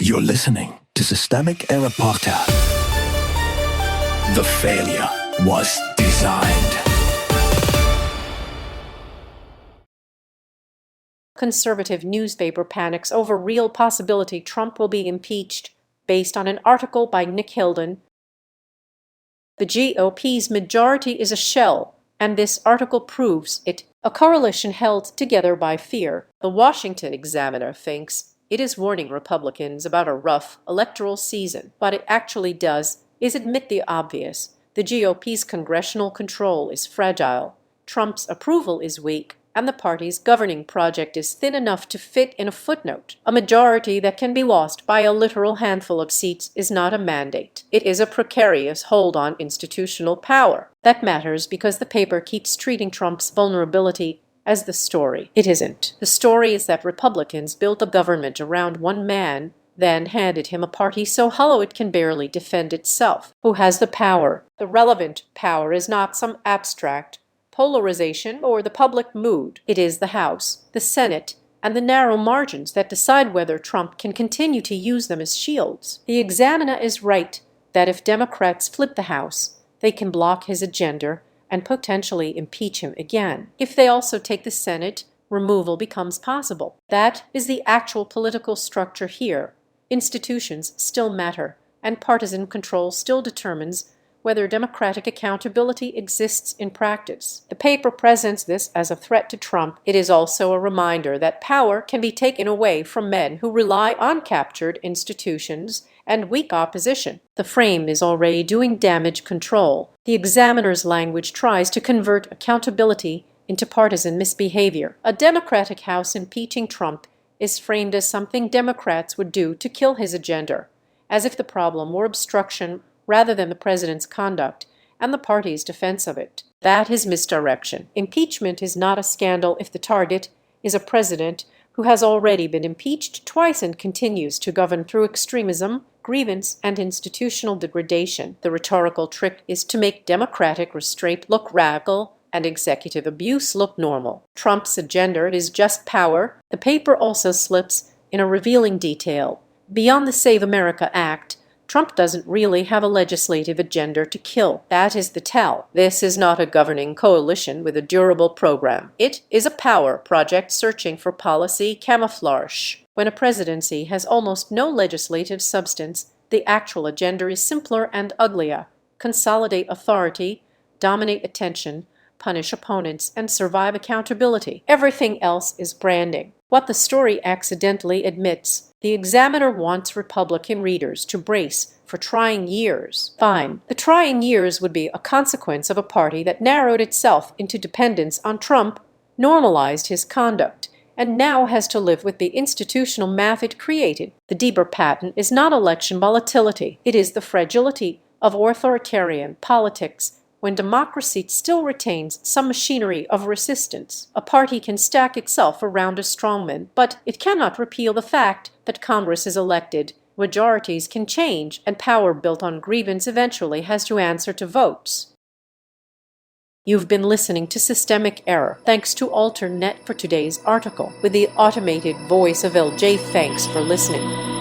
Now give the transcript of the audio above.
You're listening to Systemic Error Podcast. The failure was designed. Conservative newspaper panics over real possibility Trump will be impeached, based on an article by Nick Hilden. The GOP's majority is a shell, and this article proves it. A coalition held together by fear. The Washington Examiner thinks it is warning Republicans about a rough electoral season. What it actually does is admit the obvious. The GOP's congressional control is fragile, Trump's approval is weak, and the party's governing project is thin enough to fit in a footnote. A majority that can be lost by a literal handful of seats is not a mandate. It is a precarious hold on institutional power. That matters because the paper keeps treating Trump's vulnerability as the story. It isn't. The story is that Republicans built a government around one man, then handed him a party so hollow it can barely defend itself. Who has the power? The relevant power is not some abstract polarization or the public mood. It is the House, the Senate, and the narrow margins that decide whether Trump can continue to use them as shields. The Examiner is right that if Democrats flip the House, they can block his agenda and potentially impeach him again. If they also take the Senate, removal becomes possible. That is the actual political structure here. Institutions still matter, and partisan control still determines whether democratic accountability exists in practice. The paper presents this as a threat to Trump. It is also a reminder that power can be taken away from men who rely on captured institutions and weak opposition. The frame is already doing damage control. The Examiner's language tries to convert accountability into partisan misbehavior. A Democratic House impeaching Trump is framed as something Democrats would do to kill his agenda, as if the problem were obstruction rather than the president's conduct and the party's defense of it. That is misdirection. Impeachment is not a scandal if the target is a president who has already been impeached twice and continues to govern through extremism, grievance, and institutional degradation. The rhetorical trick is to make democratic restraint look radical and executive abuse look normal. Trump's agenda is just power. The paper also slips in a revealing detail. Beyond the Save America Act, Trump doesn't really have a legislative agenda to kill. That is the tell. This is not a governing coalition with a durable program. It is a power project searching for policy camouflage. When a presidency has almost no legislative substance, the actual agenda is simpler and uglier. Consolidate authority, dominate attention, punish opponents, and survive accountability. Everything else is branding. What the story accidentally admits. The Examiner wants Republican readers to brace for trying years. Fine. The trying years would be a consequence of a party that narrowed itself into dependence on Trump, normalized his conduct, and now has to live with the institutional math it created. The deeper pattern is not election volatility. It is the fragility of authoritarian politics when democracy still retains some machinery of resistance. A party can stack itself around a strongman, but it cannot repeal the fact that Congress is elected, majorities can change, and power built on grievance eventually has to answer to votes. You've been listening to Systemic Error. Thanks to AlterNet for today's article, with the automated voice of LJ. Thanks for listening.